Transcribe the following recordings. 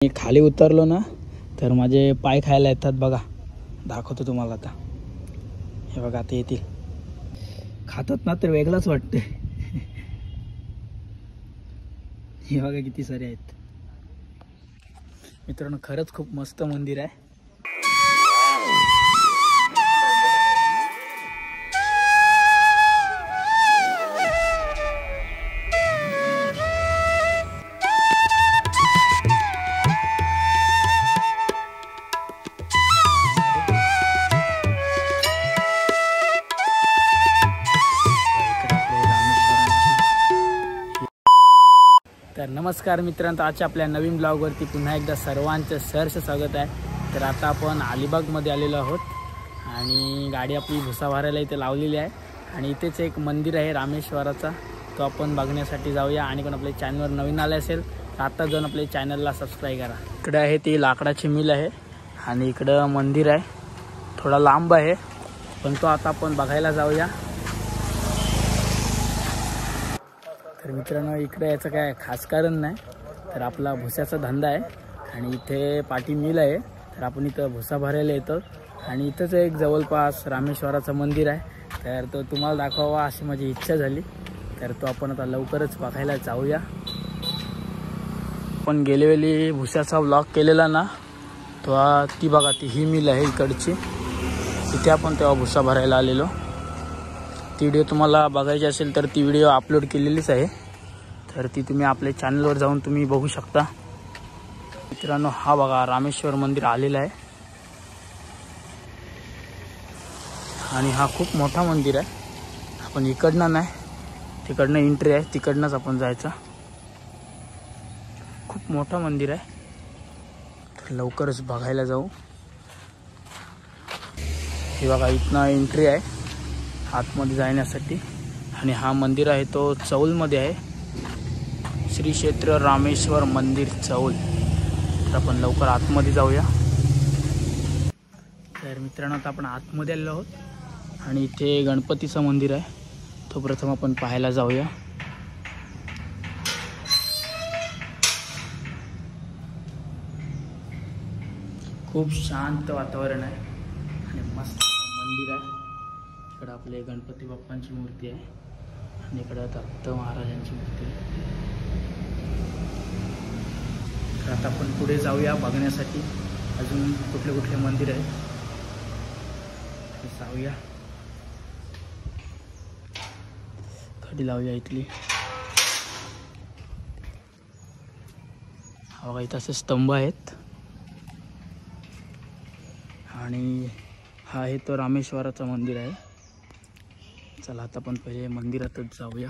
मी खाली उतरलो ना तर माझे पाय खायला येतात बघा. दाखवतो तुम्हाला आता. हे बघा आता येतील. खातात ना तर वेगळंच वाटते. हे बघा किती सारे आहेत मित्रांनो. खरंच खूप मस्त मंदिर आहे. तर नमस्कार मित्रांनो, आजच्या आपल्या नवीन ब्लॉगवरती पुन्हा एकदा सर्वांचं सहर्ष स्वागत आहे. तर आता आपण अलिबागमध्ये आलेलो आहोत आणि गाडी आपली भुसा भरायला इथे लावलेली आहे. आणि इथेच एक मंदिर आहे रामेश्वराचा, तो आपण बघण्यासाठी जाऊया. आणि कोण आपल्या चॅनलवर नवीन आले असेल तर आता जाऊन आपल्या चॅनलला सबस्क्राईब करा. इकडे आहे ती लाकडाची मिल आहे आणि इकडं मंदिर आहे. थोडा लांब आहे पण तो आता आपण बघायला जाऊया. तर मित्रांनो, इकडे याचं काय खास कारण नाही, तर आपला भुसाचा धंदा आहे आणि इथे पाठी मिल आहे. तर आपण इथं भुसा भरायला येतो आणि इथंच एक जवळपास रामेश्वराचं मंदिर आहे. तर तो तुम्हाला दाखवावा अशी माझी इच्छा झाली, तर तो आपण आता लवकरच बघायला जाऊया. आपण गेल्यावेळी भुसाचा व्लॉग केलेला ना, तो ती बघा ती ही मिल आहे इकडची. तिथे आपण तेव्हा भुसा भरायला आलेलो. ती व्हिडिओ तुम्हाला बघायची असेल तर ती व्हिडिओ अपलोड केलेलीच आहे, तर ती तुम्ही आपल्या चॅनलवर जाऊन तुम्ही बघू शकता. मित्रांनो, हा बघा रामेश्वर मंदिर आलेला आहे आणि हा खूप मोठा मंदिर आहे. आपण इकडनं नाही, तिकडनं एंट्री आहे, तिकडनंच आपण जायचं. खूप मोठा मंदिर आहे, तर लवकरच बघायला जाऊ. हे बघा इथनं एंट्री आहे आतमध्ये जाण्यासाठी. आणि हा मंदिर आहे तो चौलमध्ये आहे, श्री क्षेत्र रामेश्वर मंदिर चौल. तर आपण लवकर आतमध्ये जाऊया. तर मित्रांनो, आता आपण आतमध्ये आलेलो आहोत आणि इथे गणपतीचं मंदिर आहे, तो प्रथम आपण पाहायला जाऊया. खूप शांत वातावरण आहे आणि मस्त मंदिर आहे. इकडं आपले गणपती बाप्पांची मूर्ती आहे आणि इकडं दत्त महाराजांची मूर्ती आहे. तर आता आपण पुढे जाऊया बघण्यासाठी. अजून कुठले कुठले मंदिर आहे जाऊया. कधी लावूया इथली. हा बघा इथं असे स्तंभ आहेत आणि हा आहे तो रामेश्वराचं मंदिर आहे. चला आता आपण पहिले मंदिरातच जाऊया.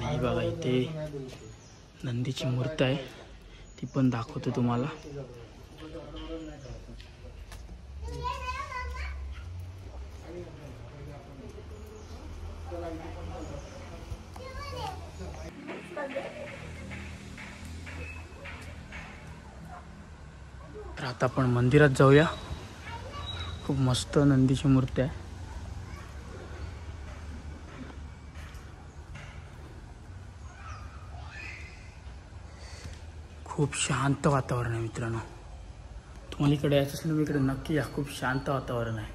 आणि बघा इथे नंदीची मूर्ती आहे, ती पण दाखवतो तुम्हाला. तर आता आपण मंदिरात जाऊया. खूप मस्त नंदीची मूर्ती आहे. खूप शांत वातावरण आहे मित्रांनो. तुम्हाला इकडे यायचं असेल ना, इकडे नक्की या. खूप शांत वातावरण आहे.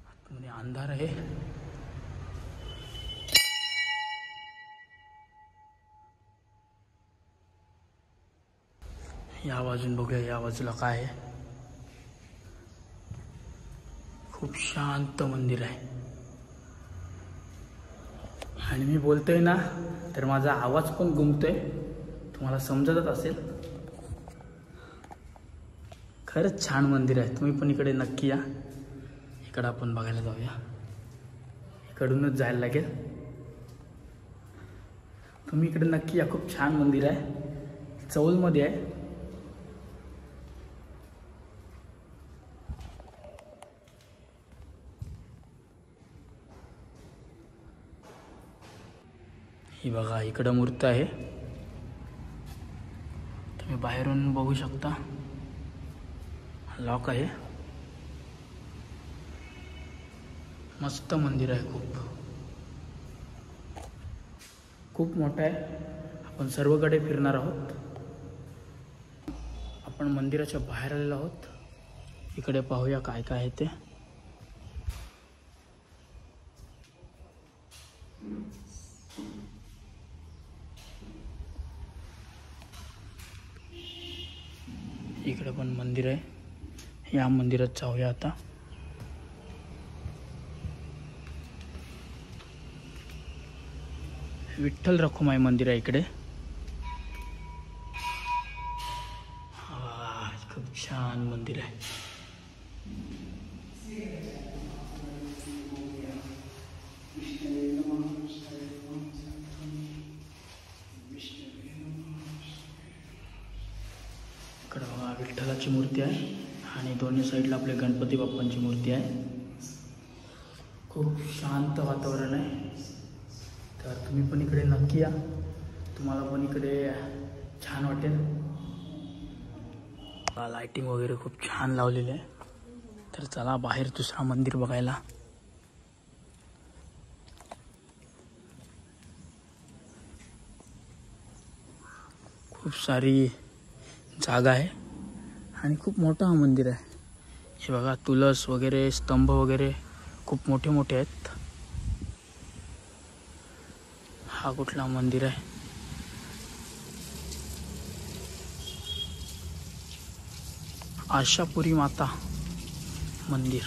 आतमध्ये अंधार आहे. या बाजून बघूया, या बाजूला काय आहे. खूप शांत मंदिर आहे आणि मी बोलतोय ना तर माझा आवाज पण घुमतोय, तुम्हाला समजतच असेल. खरंच छान मंदिर आहे. तुम्ही पण इकडे नक्की या. इकडं आपण बघायला जाऊया. इकडूनच जायला लागेल. तुम्ही इकडे नक्की या. खूप छान मंदिर आहे, चौलमध्ये आहे. ही बघा इकडं मूर्ती आहे, तुम्ही बाहेरून बघू शकता लॉक आहे. मस्त मंदिर आहे. खूप मोठं आहे. आपण सर्वकडे फिरणार आहोत. आपण मंदिराच्या बाहेर आलेलो आहोत. इकडे पाहूया काय काय आहे ते. इकडे पण मंदिर आहे. या मंदिरात जाऊया आता. विठ्ठल रखुमाई मंदिर आहे इकडे. खूप छान मंदिर आहे. इकडे बघा विठ्ठलाची मूर्ती आहे आणि दोन्ही साईडला आपल्या गणपती बाप्पांची मूर्ती आहे. खूप शांत वातावरण आहे. तर तुम्ही पण इकडे नक्की या. तुम्हाला पण इकडे छान वाटेल. लाइटिंग वगैरे खूप छान लावलेली आहे. तर चला बाहेर दुसरा मंदिर बघायला. खूप सारी जागा आहे आणि खूप मोठा हा मंदिर आहे. हे बघा तुळस वगैरे स्तंभ वगैरे खूप मोठे मोठे आहेत. हा कुठला मंदिर आहे? आशापुरी माता मंदिर.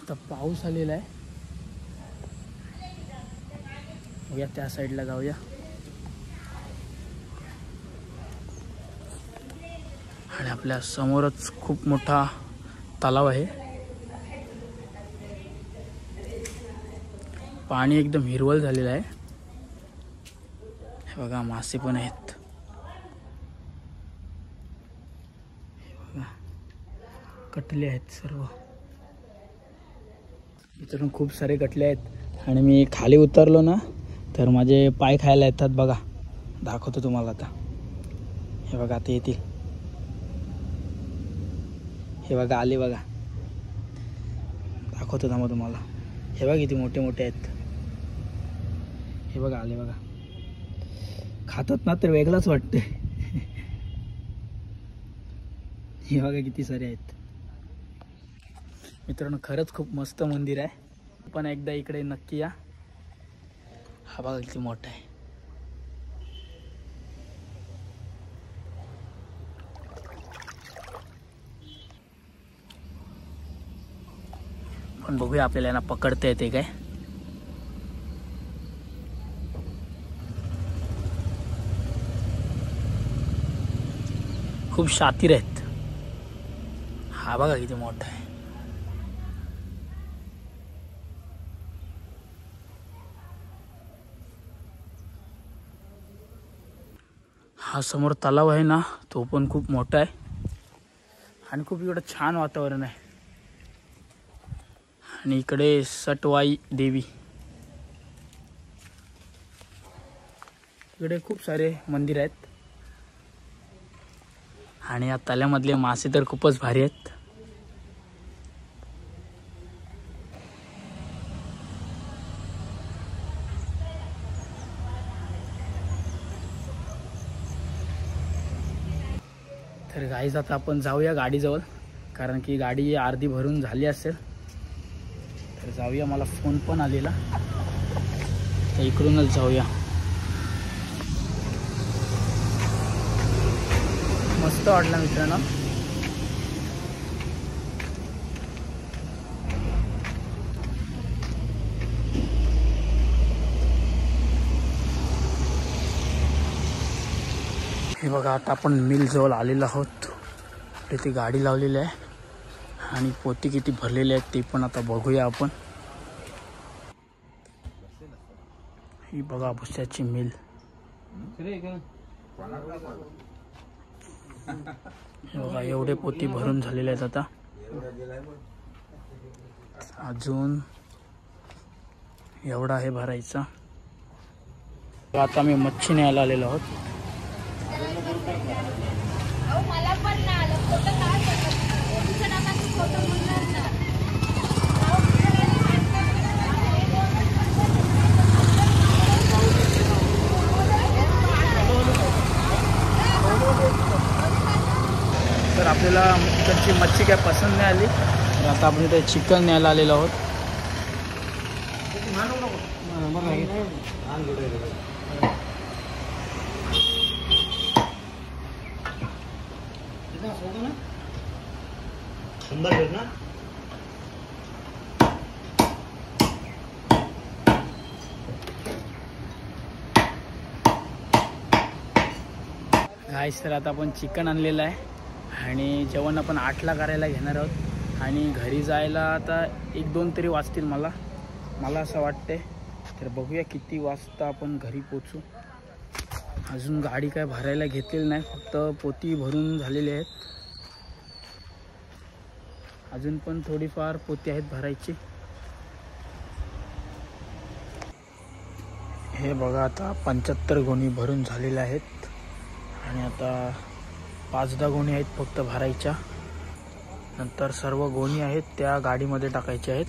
आता पाऊस आलेला आहे. या त्या साईडला जाऊया. आणि आपल्या समोरच खूप मोठा तलाव आहे. पाणी एकदम हिरवळ झालेलं आहे. हे बघा मासे पण आहेत. हे बघा कटले आहेत सर्व. इथून खूप सारे कटले आहेत आणि मी खाली उतरलो ना तर माझे पाय खायला येतात. बघा दाखवतो तुम्हाला आता. हे बघा आता येतील. हे बघा आले बघा. दाखवतो थांबा तुम्हाला. हे बघा किती मोठे मोठे आहेत. हे बघा आले बघा. खातात ना तर वेगळाच वाटते. हे बघा किती सारे आहेत. मित्रांनो खरंच खूप मस्त मंदिर आहे. पण एकदा इकडे नक्की या. हा बघा किती मोठा आहे. पण बघूया आपल्याला ना पकडता येते काय. खूप शातीर आहेत. हा बघा किती मोठा आहे. हा समोर तलाव आहे ना तो पण खूप मोठा आहे आणि खूप इकडे छान वातावरण आहे. आणि इकडे सटवाई देवी. इकडे खूप सारे मंदिर आहेत आणि या तल्यामधले मासे तर खूपच भारी आहेत. तर गाईज आता आपण जाऊया गाडीजवळ, कारण की गाडी अर्धी भरून झाली असेल. तर जाऊया. मला फोन पण आलेला तर इकडूनच जाऊया. मस्त वाटलं मित्रांनो. हे बघा आता आपण मिल जवळ आलेलो आहोत. तिथे गाडी लावलेली आहे आणि पोती किती भरलेले आहेत ते पण आता बघूया आपण. ही बघा भुस्याची मिल. बघा एवढे पोती भरून झालेले आहेत. आता अजून एवढा आहे भरायचा. आता मी मच्छी न्यायला आलेलो आहोत. तर आपल्याला इकडची मच्छी काय पसंत नाही आली, तर आता आपण इथे चिकन न्यायला आलेलो आहोत. गाईस, तर आता आपण चिकन आणलेलं आहे आणि जेवण आपण 8ला करायला घेणार आहोत आणि घरी जायला आता 1-2 तरी वाजतील मला असं वाटते. तर बघूया किती वाजता आपण घरी पोचू. अजून गाडी काय भरायला घेतलेली नाही, फक्त पोती भरून झालेली आहेत. अजून पण थोडीफार पोती आहेत भरायची. हे बघा, आता 75 गोणी भरून झालेल्या आहेत आणि आता 5-10 गोणी आहेत फक्त भरायच्या. नंतर सर्व गोणी आहेत त्या गाडीमध्ये टाकायच्या आहेत.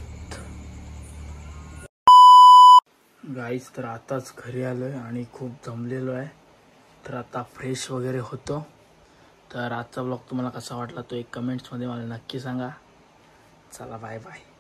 गाईस, तर आताच घरी आलो आहे आणि खूप जमलेलो आहे. तर आता फ्रेश वगैरे होतो. तर आजचा ब्लॉग तुम्हाला कसा वाटला तो एक कमेंट्समध्ये मला नक्की सांगा. चला, बाय बाय.